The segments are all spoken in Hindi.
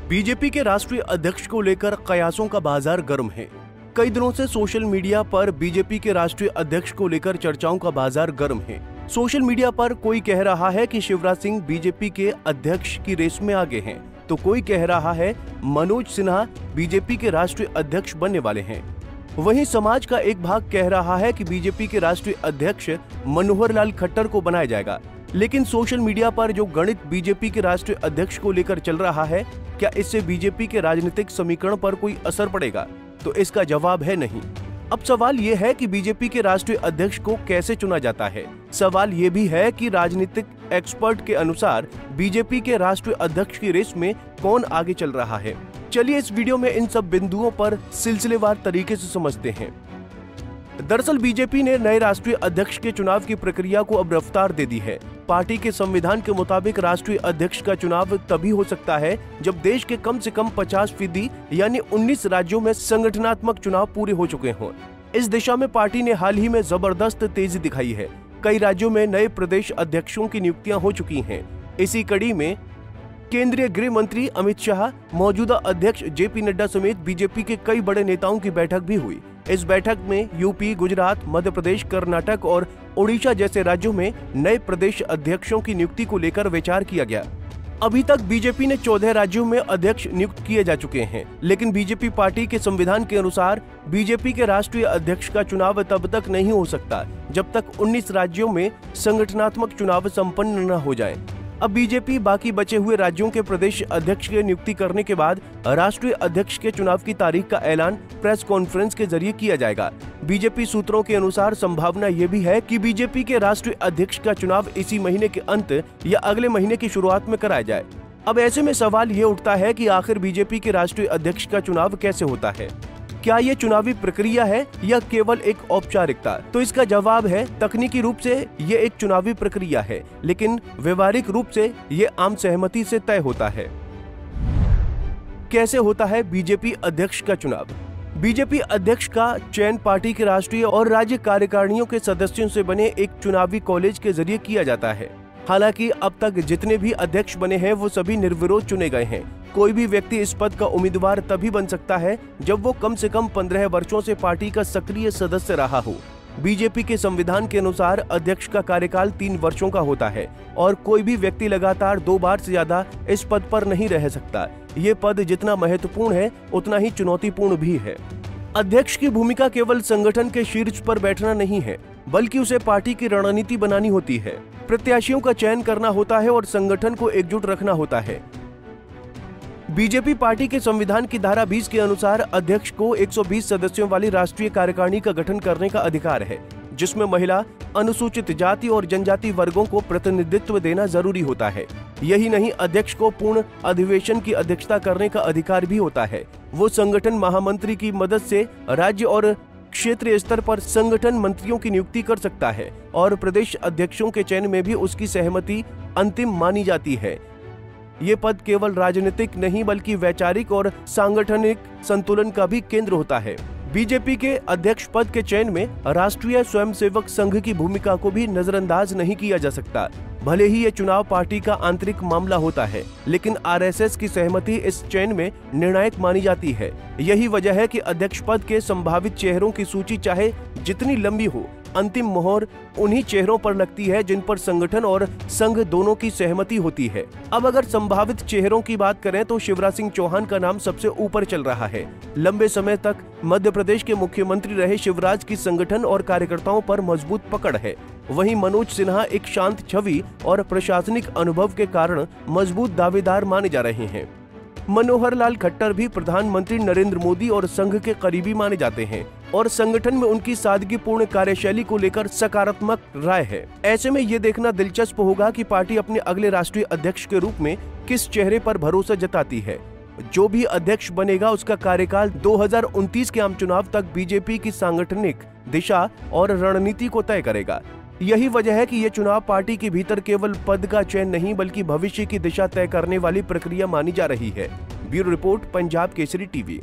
बीजेपी के राष्ट्रीय अध्यक्ष को लेकर कयासों का बाजार गर्म है। कई दिनों से सोशल मीडिया पर बीजेपी के राष्ट्रीय अध्यक्ष को लेकर चर्चाओं का बाजार गर्म है। सोशल मीडिया पर कोई कह रहा है कि शिवराज सिंह बीजेपी के अध्यक्ष की रेस में आगे हैं, तो कोई कह रहा है मनोज सिन्हा बीजेपी के राष्ट्रीय अध्यक्ष बनने वाले हैं। वहीं समाज का एक भाग कह रहा है कि बीजेपी के राष्ट्रीय अध्यक्ष मनोहर लाल खट्टर को बनाया जाएगा। लेकिन सोशल मीडिया पर जो गणित बीजेपी के राष्ट्रीय अध्यक्ष को लेकर चल रहा है, क्या इससे बीजेपी के राजनीतिक समीकरण पर कोई असर पड़ेगा? तो इसका जवाब है नहीं। अब सवाल ये है कि बीजेपी के राष्ट्रीय अध्यक्ष को कैसे चुना जाता है। सवाल ये भी है कि राजनीतिक एक्सपर्ट के अनुसार बीजेपी के राष्ट्रीय अध्यक्ष की रेस में कौन आगे चल रहा है। चलिए इस वीडियो में इन सब बिंदुओं पर सिलसिलेवार तरीके से समझते हैं। दरअसल बीजेपी ने नए राष्ट्रीय अध्यक्ष के चुनाव की प्रक्रिया को अब रफ्तार दे दी है। पार्टी के संविधान के मुताबिक राष्ट्रीय अध्यक्ष का चुनाव तभी हो सकता है जब देश के कम से कम 50% यानी 19 राज्यों में संगठनात्मक चुनाव पूरे हो चुके हों। इस दिशा में पार्टी ने हाल ही में जबरदस्त तेजी दिखाई है। कई राज्यों में नए प्रदेश अध्यक्षों की नियुक्तियां हो चुकी हैं। इसी कड़ी में केंद्रीय गृह मंत्री अमित शाह, मौजूदा अध्यक्ष जेपी नड्डा समेत बीजेपी के कई बड़े नेताओं की बैठक भी हुई। इस बैठक में यूपी, गुजरात, मध्य प्रदेश, कर्नाटक और ओडिशा जैसे राज्यों में नए प्रदेश अध्यक्षों की नियुक्ति को लेकर विचार किया गया। अभी तक बीजेपी ने 14 राज्यों में अध्यक्ष नियुक्त किए जा चुके हैं, लेकिन बीजेपी पार्टी के संविधान के अनुसार बीजेपी के राष्ट्रीय अध्यक्ष का चुनाव तब तक नहीं हो सकता जब तक 19 राज्यों में संगठनात्मक चुनाव संपन्न न हो जाए। अब बीजेपी बाकी बचे हुए राज्यों के प्रदेश अध्यक्ष की नियुक्ति करने के बाद राष्ट्रीय अध्यक्ष के चुनाव की तारीख का ऐलान प्रेस कॉन्फ्रेंस के जरिए किया जाएगा। बीजेपी सूत्रों के अनुसार संभावना ये भी है कि बीजेपी के राष्ट्रीय अध्यक्ष का चुनाव इसी महीने के अंत या अगले महीने की शुरुआत में कराया जाए। अब ऐसे में सवाल ये उठता है कि आखिर बीजेपी के राष्ट्रीय अध्यक्ष का चुनाव कैसे होता है? क्या ये चुनावी प्रक्रिया है या केवल एक औपचारिकता? तो इसका जवाब है तकनीकी रूप से ये एक चुनावी प्रक्रिया है, लेकिन व्यवहारिक रूप से ये आम सहमति से तय होता है। कैसे होता है बीजेपी अध्यक्ष का चुनाव? बीजेपी अध्यक्ष का चयन पार्टी के राष्ट्रीय और राज्य कार्यकारिणियों के सदस्यों से बने एक चुनावी कॉलेज के जरिए किया जाता है। हालांकि अब तक जितने भी अध्यक्ष बने हैं वो सभी निर्विरोध चुने गए हैं। कोई भी व्यक्ति इस पद का उम्मीदवार तभी बन सकता है जब वो कम से कम 15 वर्षों से पार्टी का सक्रिय सदस्य रहा हो। बीजेपी के संविधान के अनुसार अध्यक्ष का कार्यकाल 3 वर्षों का होता है और कोई भी व्यक्ति लगातार 2 बार से ज्यादा इस पद पर नहीं रह सकता। ये पद जितना महत्वपूर्ण है उतना ही चुनौतीपूर्ण भी है। अध्यक्ष की भूमिका केवल संगठन के शीर्ष पर बैठना नहीं है, बल्कि उसे पार्टी की रणनीति बनानी होती है, प्रत्याशियों का चयन करना होता है और संगठन को एकजुट रखना होता है। बीजेपी पार्टी के संविधान की धारा 20 के अनुसार अध्यक्ष को 120 सदस्यों वाली राष्ट्रीय कार्यकारिणी का गठन करने का अधिकार है, जिसमें महिला, अनुसूचित जाति और जनजाति वर्गों को प्रतिनिधित्व देना जरूरी होता है। यही नहीं, अध्यक्ष को पूर्ण अधिवेशन की अध्यक्षता करने का अधिकार भी होता है। वो संगठन महामंत्री की मदद से राज्य और क्षेत्रीय स्तर पर संगठन मंत्रियों की नियुक्ति कर सकता है और प्रदेश अध्यक्षों के चयन में भी उसकी सहमति अंतिम मानी जाती है। ये पद केवल राजनीतिक नहीं बल्कि वैचारिक और सांगठनिक संतुलन का भी केंद्र होता है। बीजेपी के अध्यक्ष पद के चयन में राष्ट्रीय स्वयंसेवक संघ की भूमिका को भी नजरअंदाज नहीं किया जा सकता। भले ही ये चुनाव पार्टी का आंतरिक मामला होता है, लेकिन आरएसएस की सहमति इस चयन में निर्णायक मानी जाती है। यही वजह है कि अध्यक्ष पद के संभावित चेहरों की सूची चाहे जितनी लंबी हो, अंतिम मोहर उन्हीं चेहरों पर लगती है जिन पर संगठन और संघ दोनों की सहमति होती है। अब अगर संभावित चेहरों की बात करें तो शिवराज सिंह चौहान का नाम सबसे ऊपर चल रहा है। लंबे समय तक मध्य प्रदेश के मुख्यमंत्री रहे शिवराज की संगठन और कार्यकर्ताओं पर मजबूत पकड़ है। वहीं मनोज सिन्हा एक शांत छवि और प्रशासनिक अनुभव के कारण मजबूत दावेदार माने जा रहे हैं। मनोहर लाल खट्टर भी प्रधानमंत्री नरेंद्र मोदी और संघ के करीबी माने जाते हैं और संगठन में उनकी सादगीपूर्ण कार्यशैली को लेकर सकारात्मक राय है। ऐसे में ये देखना दिलचस्प होगा कि पार्टी अपने अगले राष्ट्रीय अध्यक्ष के रूप में किस चेहरे पर भरोसा जताती है। जो भी अध्यक्ष बनेगा उसका कार्यकाल 2029 के आम चुनाव तक बीजेपी की सांगठनिक दिशा और रणनीति को तय करेगा। यही वजह है कि ये चुनाव पार्टी के भीतर केवल पद का चयन नहीं बल्कि भविष्य की दिशा तय करने वाली प्रक्रिया मानी जा रही है। Bureau report, Punjab Kesari TV.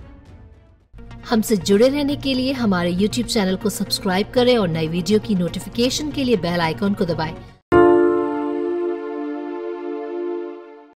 हमसे जुड़े रहने के लिए हमारे YouTube चैनल को सब्सक्राइब करें और नई वीडियो की नोटिफिकेशन के लिए बेल आइकॉन को दबाएं।